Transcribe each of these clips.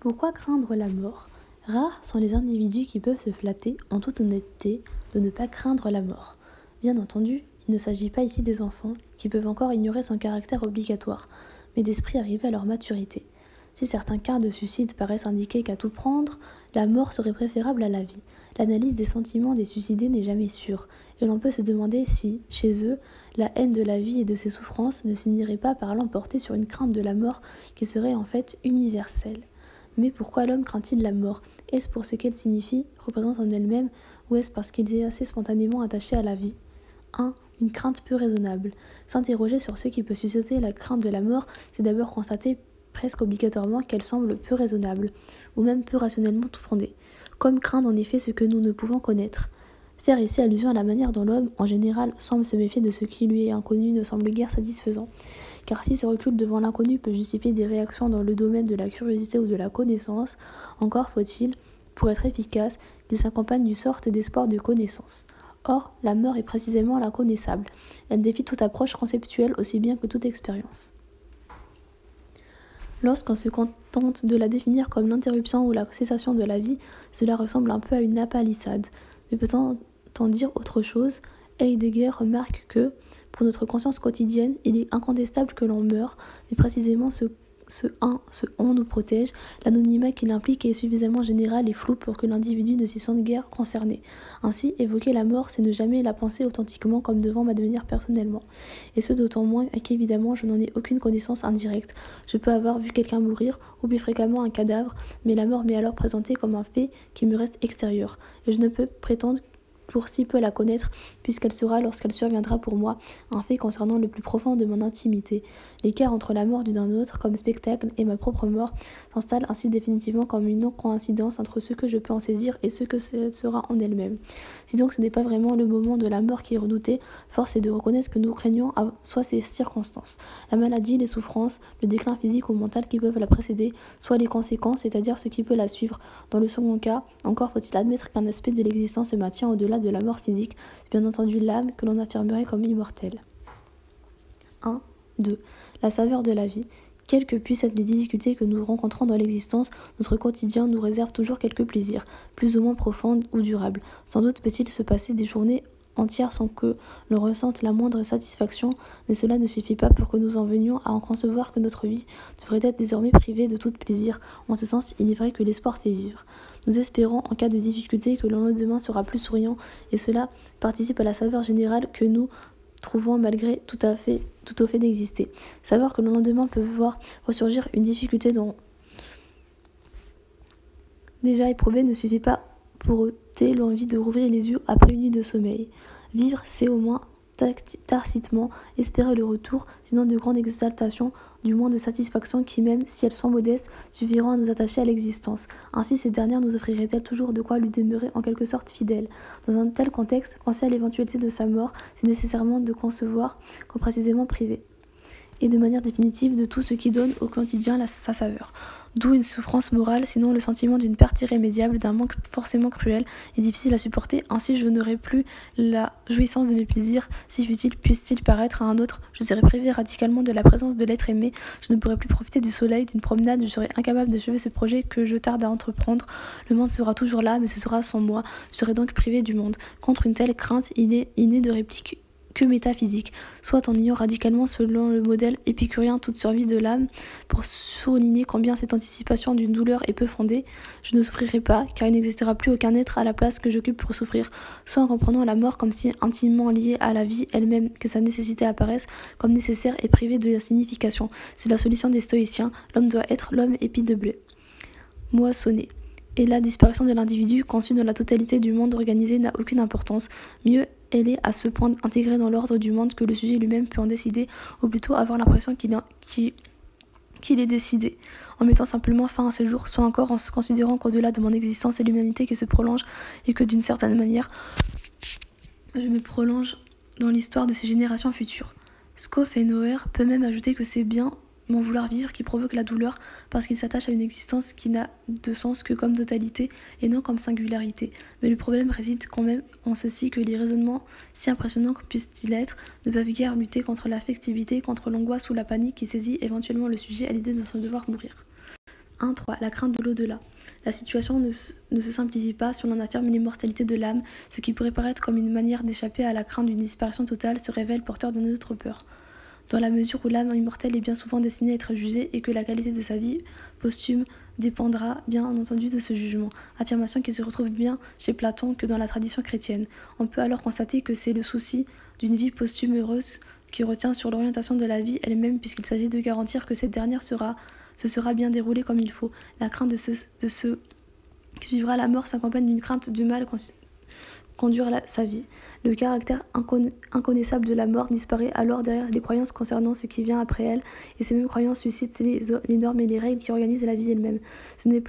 Pourquoi craindre la mort? Rares sont les individus qui peuvent se flatter, en toute honnêteté, de ne pas craindre la mort. Bien entendu, il ne s'agit pas ici des enfants, qui peuvent encore ignorer son caractère obligatoire, mais d'esprits arrivés à leur maturité. Si certains cas de suicide paraissent indiquer qu'à tout prendre, la mort serait préférable à la vie. L'analyse des sentiments des suicidés n'est jamais sûre, et l'on peut se demander si, chez eux, la haine de la vie et de ses souffrances ne finirait pas par l'emporter sur une crainte de la mort qui serait en fait universelle. Mais pourquoi l'homme craint-il la mort? Est-ce pour ce qu'elle signifie, représente en elle-même, ou est-ce parce qu'il est assez spontanément attaché à la vie? 1. Une crainte peu raisonnable. S'interroger sur ce qui peut susciter la crainte de la mort, c'est d'abord constater presque obligatoirement qu'elle semble peu raisonnable, ou même peu rationnellement tout fondée, comme craindre en effet ce que nous ne pouvons connaître. Faire ici allusion à la manière dont l'homme, en général, semble se méfier de ce qui lui est inconnu ne semble guère satisfaisant. Car si ce recul devant l'inconnu peut justifier des réactions dans le domaine de la curiosité ou de la connaissance, encore faut-il, pour être efficace, qu'il s'accompagne d'une sorte d'espoir de connaissance. Or, la mort est précisément l'inconnaissable. Elle défie toute approche conceptuelle aussi bien que toute expérience. Lorsqu'on se contente de la définir comme l'interruption ou la cessation de la vie, cela ressemble un peu à une apalissade. Mais peut-on dire autre chose? Heidegger remarque que, pour notre conscience quotidienne, il est incontestable que l'on meurt, mais précisément ce on nous protège, l'anonymat qu'il implique est suffisamment général et flou pour que l'individu ne s'y sente guère concerné. Ainsi, évoquer la mort, c'est ne jamais la penser authentiquement comme devant m'advenir personnellement. Et ce d'autant moins qu'évidemment je n'en ai aucune connaissance indirecte. Je peux avoir vu quelqu'un mourir, ou plus fréquemment un cadavre, mais la mort m'est alors présentée comme un fait qui me reste extérieur, et je ne peux prétendre pour si peu la connaître, puisqu'elle sera, lorsqu'elle surviendra pour moi, un fait concernant le plus profond de mon intimité. L'écart entre la mort d'un autre comme spectacle et ma propre mort s'installe ainsi définitivement comme une non-coïncidence entre ce que je peux en saisir et ce que sera en elle-même. Si donc ce n'est pas vraiment le moment de la mort qui est redouté, force est de reconnaître que nous craignons soit ces circonstances, la maladie, les souffrances, le déclin physique ou mental qui peuvent la précéder, soit les conséquences, c'est-à-dire ce qui peut la suivre. Dans le second cas, encore faut-il admettre qu'un aspect de l'existence se maintient au-delà de la mort physique, c'est bien entendu l'âme que l'on affirmerait comme immortelle. 1. 2. La saveur de la vie. Quelles que puissent être les difficultés que nous rencontrons dans l'existence, notre quotidien nous réserve toujours quelques plaisirs, plus ou moins profonds ou durables. Sans doute peut-il se passer des journées entières sans que l'on ressente la moindre satisfaction, mais cela ne suffit pas pour que nous en venions à en concevoir que notre vie devrait être désormais privée de tout plaisir. En ce sens, il est vrai que l'espoir fait vivre. Nous espérons, en cas de difficulté, que le lendemain sera plus souriant, et cela participe à la saveur générale que nous trouvons malgré tout au fait d'exister. Savoir que le lendemain peut voir ressurgir une difficulté dont déjà éprouvée ne suffit pas pour ôter l'envie de rouvrir les yeux après une nuit de sommeil. Vivre, c'est au moins tacitement espérer le retour, sinon de grande exaltation, du moins de satisfaction qui, même si elles sont modestes, suffiront à nous attacher à l'existence. Ainsi, ces dernières nous offriraient-elles toujours de quoi lui demeurer en quelque sorte fidèle. Dans un tel contexte, penser à l'éventualité de sa mort, c'est nécessairement de concevoir comme précisément privé, et de manière définitive de tout ce qui donne au quotidien sa saveur. D'où une souffrance morale, sinon le sentiment d'une perte irrémédiable, d'un manque forcément cruel et difficile à supporter. Ainsi je n'aurai plus la jouissance de mes plaisirs, si futiles puissent-ils paraître à un autre. Je serai privé radicalement de la présence de l'être aimé, je ne pourrai plus profiter du soleil, d'une promenade, je serai incapable d'achever ce projet que je tarde à entreprendre. Le monde sera toujours là, mais ce sera sans moi, je serai donc privé du monde. Contre une telle crainte, il est inné de réplique que métaphysique, soit en niant radicalement selon le modèle épicurien toute survie de l'âme, pour souligner combien cette anticipation d'une douleur est peu fondée, je ne souffrirai pas, car il n'existera plus aucun être à la place que j'occupe pour souffrir, soit en comprenant la mort comme si intimement liée à la vie elle-même, que sa nécessité apparaisse comme nécessaire et privée de la signification. C'est la solution des stoïciens, l'homme doit être l'homme épi de blé. Moissonné. Et la disparition de l'individu, conçu dans la totalité du monde organisé, n'a aucune importance. Mieux, elle est à ce point intégrée dans l'ordre du monde que le sujet lui-même peut en décider, ou plutôt avoir l'impression qu'il est décidé, en mettant simplement fin à ses jours, soit encore en se considérant qu'au-delà de mon existence, c'est l'humanité qui se prolonge, et que d'une certaine manière, je me prolonge dans l'histoire de ces générations futures. Schopenhauer peut même ajouter que c'est bien mon vouloir vivre qui provoque la douleur parce qu'il s'attache à une existence qui n'a de sens que comme totalité et non comme singularité. Mais le problème réside quand même en ceci que les raisonnements, si impressionnants que puissent-ils être, ne peuvent guère lutter contre l'affectivité, contre l'angoisse ou la panique qui saisit éventuellement le sujet à l'idée de son devoir mourir. 1.3. La crainte de l'au-delà. La situation ne se simplifie pas si on en affirme l'immortalité de l'âme. Ce qui pourrait paraître comme une manière d'échapper à la crainte d'une disparition totale se révèle porteur d'une autre peur. Dans la mesure où l'âme immortelle est bien souvent destinée à être jugée et que la qualité de sa vie posthume dépendra bien entendu de ce jugement, affirmation qui se retrouve bien chez Platon que dans la tradition chrétienne. On peut alors constater que c'est le souci d'une vie posthume heureuse qui retient sur l'orientation de la vie elle-même puisqu'il s'agit de garantir que cette dernière se sera bien déroulée comme il faut. La crainte de ce qui suivra la mort s'accompagne d'une crainte du mal conduire sa vie. Le caractère inconnaissable de la mort disparaît alors derrière les croyances concernant ce qui vient après elle, et ces mêmes croyances suscitent les normes et les règles qui organisent la vie elle-même. Ce n'est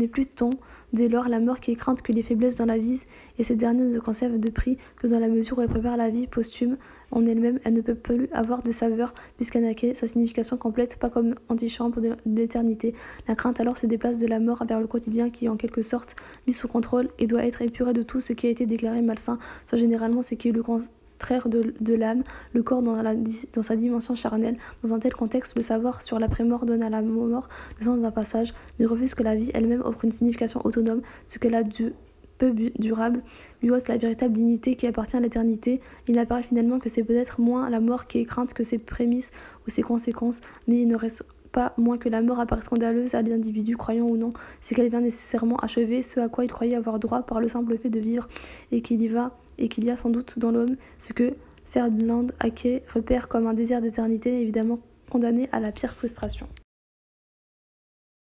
plus tant dès lors la mort qui est crainte que les faiblesses dans la vie, et cette dernière ne conserve de prix que dans la mesure où elle prépare la vie posthume en elle-même. Elle ne peut plus avoir de saveur puisqu'elle n'a que sa signification complète, pas comme antichambre de l'éternité. La crainte alors se déplace de la mort vers le quotidien qui est en quelque sorte mis sous contrôle et doit être épuré de tout ce qui a été déclaré malsain, soit généralement ce qui est le contraire de l'âme, le corps dans sa dimension charnelle. Dans un tel contexte, le savoir sur l'après-mort donne à la mort le sens d'un passage, mais refuse que la vie elle-même offre une signification autonome, ce qu'elle a de peu durable, lui ôte la véritable dignité qui appartient à l'éternité. Il apparaît finalement que c'est peut-être moins la mort qui est crainte que ses prémices ou ses conséquences, mais il ne reste pas moins que la mort apparaît scandaleuse à l'individu, croyant ou non, c'est qu'elle vient nécessairement achever ce à quoi il croyait avoir droit par le simple fait de vivre, et qu'il y a sans doute dans l'homme ce que Ferdinand Hacké repère comme un désir d'éternité, évidemment condamné à la pire frustration.